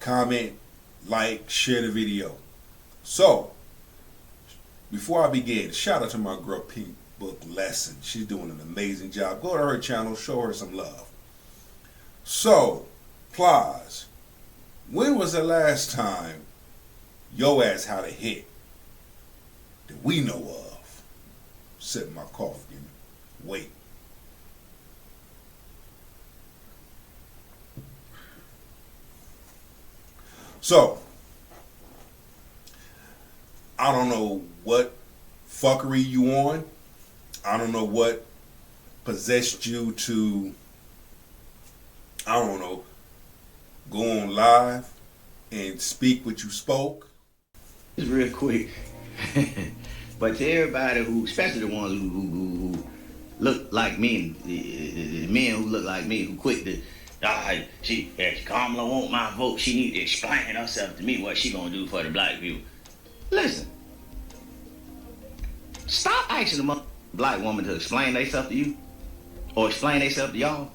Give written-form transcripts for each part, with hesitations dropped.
comment, like, share the video. So, before I begin, shout out to my girl Pink Book Lesson. She's doing an amazing job. Go to her channel, show her some love. So, Plies, when was the last time your ass had a hit that we know of? Sip my coffee and wait. So, I don't know what fuckery you on. I don't know what possessed you to, I don't know, go on live and speak what you spoke. It's real quick. But to everybody who, especially the ones who look like me, the men who look like me, who quick to, if Kamala want my vote, she need to explain herself to me what she gonna do for the black people. Listen, stop asking a black woman to explain themselves to you, or explain themselves to y'all.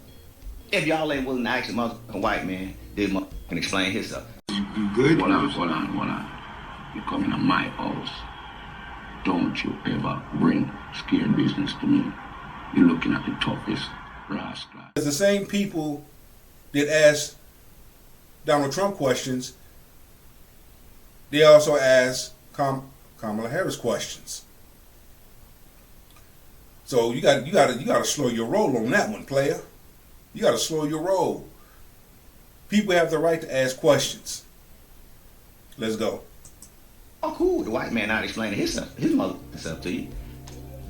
If y'all ain't willing to ask a motherfucking white man, then can explain himself. You good? Hold on. You come into my house. Don't you ever bring scared business to me. You're looking at the toughest rascal. It's the same people that ask Donald Trump questions, they also ask Kamala Harris questions. So you got to slow your roll on that one, player. You got to slow your roll. People have the right to ask questions. Let's go. Oh, cool. The white man not explaining his motherfucking to you.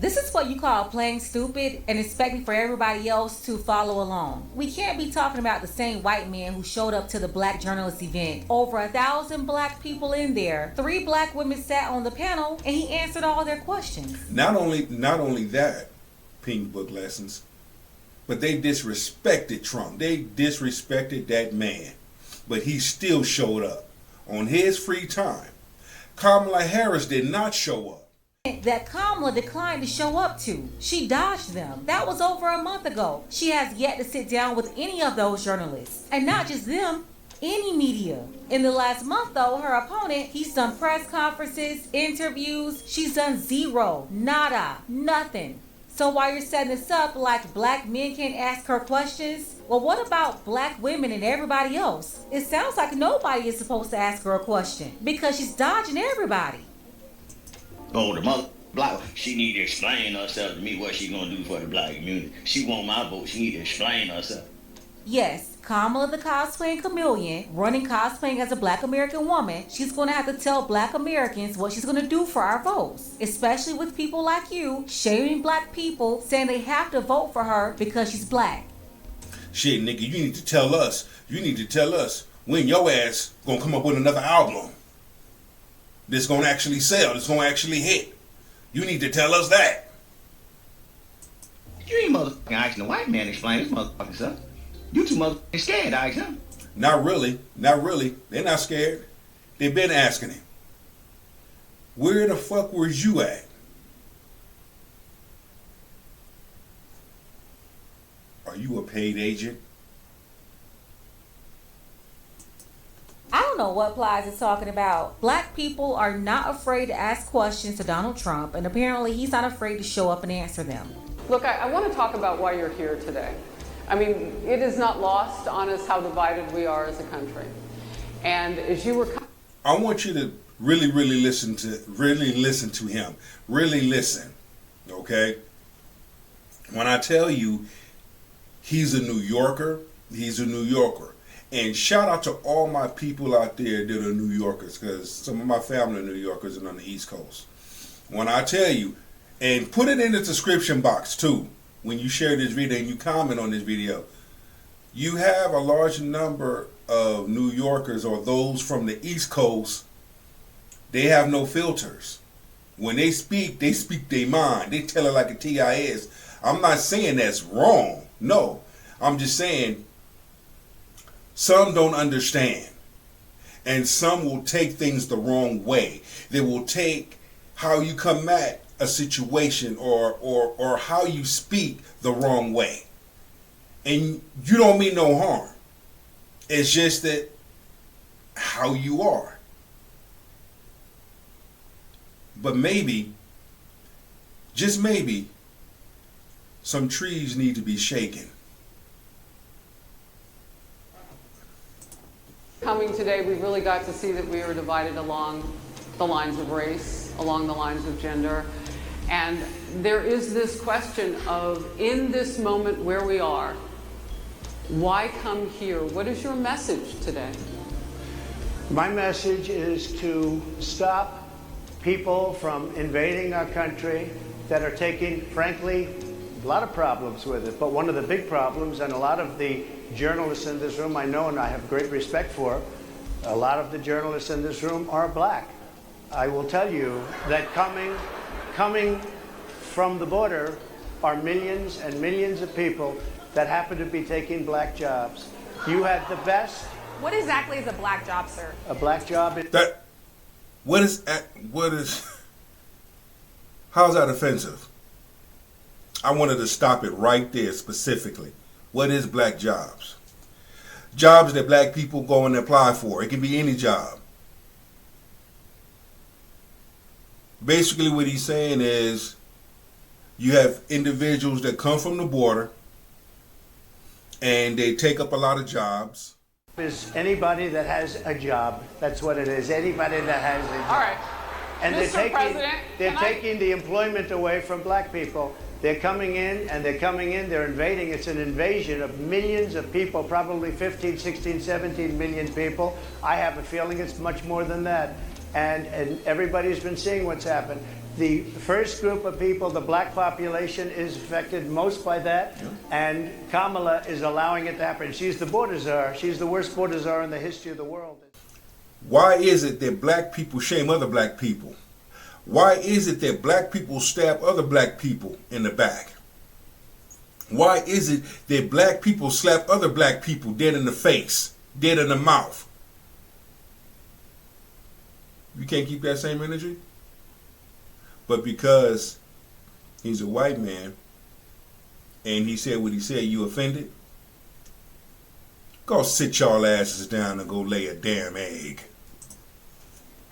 This is what you call playing stupid and expecting for everybody else to follow along. We can't be talking about the same white man who showed up to the black journalist event. Over 1,000 black people in there. 3 black women sat on the panel and he answered all their questions. Not only that, Pink Book Lessons, but they disrespected Trump. They disrespected that man. But he still showed up on his free time. Kamala Harris did not show up. That Kamala declined to show up to. She dodged them. That was over a month ago. She has yet to sit down with any of those journalists. And not just them, any media. In the last month though, her opponent, he's done press conferences, interviews. She's done zero, nada, nothing. So while you're setting this up like black men can't ask her questions, well, what about black women and everybody else? It sounds like nobody is supposed to ask her a question because she's dodging everybody. Oh, the mother black, she need to explain herself to me what she gonna do for the black community. She want my vote, she need to explain herself. Yes, Kamala the cosplaying chameleon, running cosplaying as a black American woman, she's gonna have to tell black Americans what she's gonna do for our votes. Especially with people like you shaming black people, saying they have to vote for her because she's black. Shit, nigga, you need to tell us when your ass gonna come up with another album that's gonna actually sell, that's gonna actually hit. You need to tell us that. You ain't motherfucking asking the white man to explain his motherfucking stuff. You too motherfucking scared to ask him. Not really. They're not scared. They've been asking him. Where the fuck was you at? Are you a paid agent? I don't know what Plies is talking about. Black people are not afraid to ask questions to Donald Trump, and apparently he's not afraid to show up and answer them. Look, I want to talk about why you're here today. I mean, it is not lost on us how divided we are as a country. And as you were... I want you to really listen to him. Really listen, okay? When I tell you he's a New Yorker, he's a New Yorker. And shout out to all my people out there that are New Yorkers, because some of my family are New Yorkers and on the East Coast. When I tell you, and put it in the description box too, when you share this video and you comment on this video, you have a large number of New Yorkers or those from the East Coast. They have no filters. When they speak their mind. They tell it like a TIS. I'm not saying that's wrong. No, I'm just saying some don't understand. And some will take things the wrong way. They will take how you come at a situation or how you speak the wrong way. And you don't mean no harm. It's just that how you are. But maybe, just maybe, some trees need to be shaken. Coming today, we really got to see that we are divided along the lines of race, along the lines of gender. And there is this question of, in this moment where we are, why come here? What is your message today? My message is to stop people from invading our country that are taking, frankly, a lot of problems with it. But one of the big problems, and a lot of the journalists in this room I know and I have great respect for, a lot of the journalists in this room are black. I will tell you that coming from the border are millions and millions of people that happen to be taking black jobs. You had the best. What exactly is a black job, sir? A black job is... What is, how's that offensive? I wanted to stop it right there specifically. What is black jobs? Jobs that black people go and apply for. It can be any job. Basically what he's saying is you have individuals that come from the border and they take up a lot of jobs. Is anybody that has a job. That's what it is. Anybody that has a job. All right. And Mr. President, they're taking the employment away from black people. They're coming in, they're invading. It's an invasion of millions of people, probably 15, 16, 17 million people. I have a feeling it's much more than that. And everybody's been seeing what's happened. The first group of people, the black population, is affected most by that. Yeah. And Kamala is allowing it to happen. She's the border czar. She's the worst border czar in the history of the world. Why is it that black people shame other black people? Why is it that black people stab other black people in the back? Why is it that black people slap other black people dead in the face, dead in the mouth? You can't keep that same energy? But because he's a white man and he said what he said, you offended? Go sit y'all asses down and go lay a damn egg.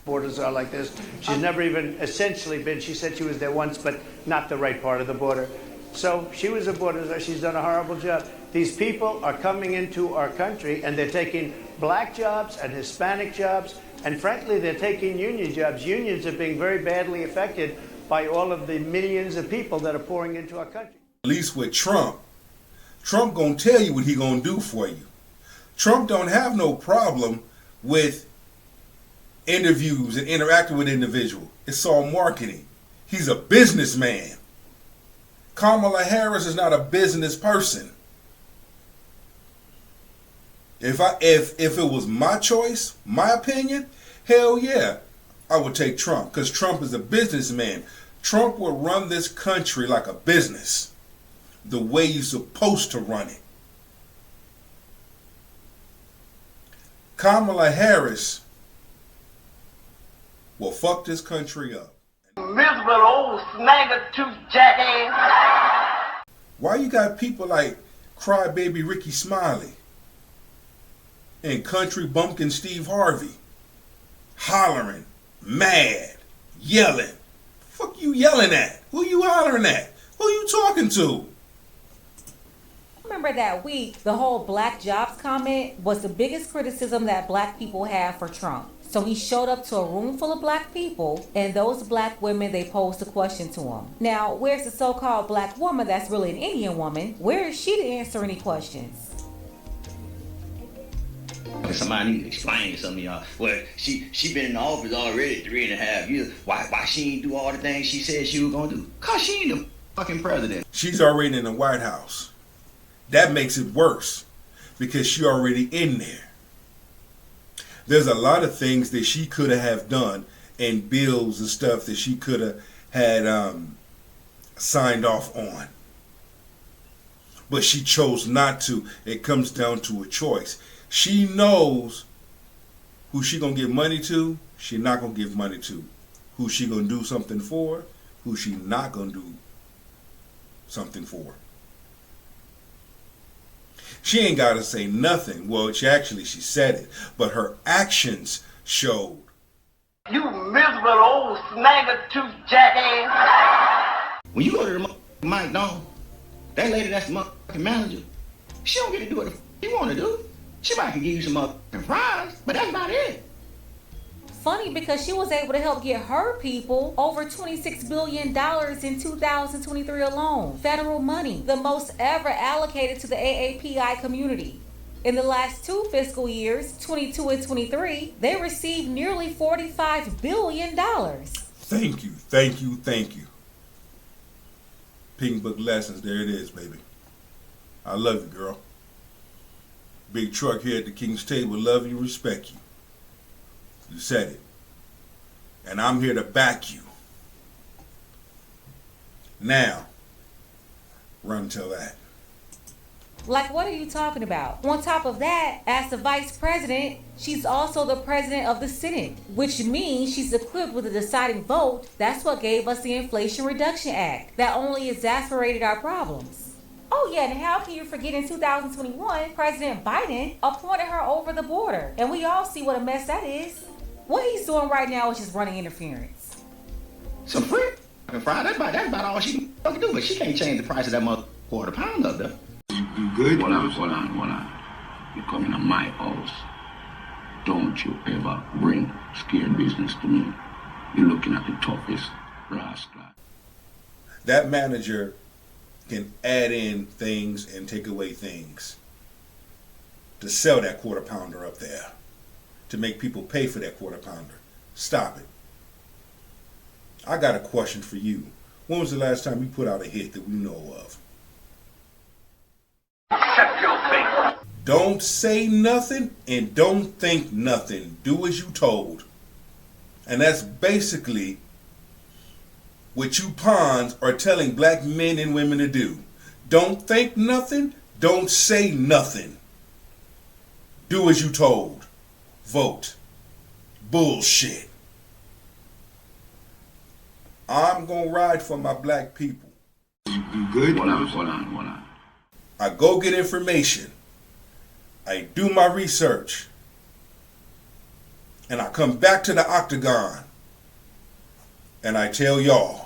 Borders are like this. She's never even essentially been, she said she was there once, but not the right part of the border. So she was a border czar. She's done a horrible job. These people are coming into our country and they're taking black jobs and Hispanic jobs, and frankly, they're taking union jobs. Unions are being very badly affected by all of the millions of people that are pouring into our country. At least with Trump gonna tell you what he gonna do for you. Trump don't have no problem with interviews and interacting with individuals. It's all marketing. He's a businessman. Kamala Harris is not a business person. If it was my choice, my opinion, hell yeah, I would take Trump, because Trump is a businessman. Trump will run this country like a business, the way you're supposed to run it. Kamala Harris will fuck this country up. Miserable old snagger-tooth jackass. Why you got people like crybaby Ricky Smiley and country bumpkin Steve Harvey hollering, mad, yelling? Fuck you yelling at? Who you hollering at? Who you talking to? Remember that week, the whole black jobs comment was the biggest criticism that black people have for Trump. So he showed up to a room full of black people, and those black women, they posed a question to him. Now, where's the so-called black woman that's really an Indian woman? Where is she to answer any questions? Somebody need to explain to some of y'all. Well, she been in the office already 3.5 years. Why she ain't do all the things she said she was gonna do? Cause she ain't the fucking president. She's already in the White House. That makes it worse, because she already in there. There's a lot of things that she could have done, and bills and stuff that she could have had signed off on. But she chose not to. It comes down to a choice. She knows who she gonna give money to, she not gonna give money to. Who she gonna do something for, who she not gonna do something for. She ain't got to say nothing. Well, she said it, but her actions showed. You miserable old snagger-tooth jackass. When you go to the McDonald's, that lady that's the motherfucking manager, she don't get to do what the she want to do. She might can give you some motherfucking fries, but that's about it. Funny because she was able to help get her people over $26 billion in 2023 alone. Federal money, the most ever allocated to the AAPI community. In the last 2 fiscal years, 22 and 23, they received nearly $45 billion. Thank you, thank you, thank you. Pink Book Lessons, there it is, baby. I love you, girl. Big truck here at the King's Table, love you, respect you. You said it. And I'm here to back you. Now, run till that. Like, what are you talking about? On top of that, as the vice president, she's also the president of the Senate, which means she's equipped with a deciding vote. That's what gave us the Inflation Reduction Act that only exacerbated our problems. Oh yeah, and how can you forget in 2021, President Biden appointed her over the border, and we all see what a mess that is. What he's doing right now is just running interference. Some free fry, that's about all she can do, but she can't change the price of that mother quarter pound up there. You good? Hold on. You come in my house. Don't you ever bring scared business to me. You're looking at the toughest rascal. That manager can add in things and take away things to sell that quarter pounder up there, to make people pay for that quarter pounder. Stop it. I got a question for you. When was the last time you put out a hit that we know of? Shut your face. Don't say nothing and don't think nothing. Do as you told. And that's basically what you pawns are telling black men and women to do. Don't think nothing. Don't say nothing. Do as you told. Vote. Bullshit. I'm gonna ride for my black people. You good? Hold on. I go get information. I do my research. And I come back to the octagon. And I tell y'all,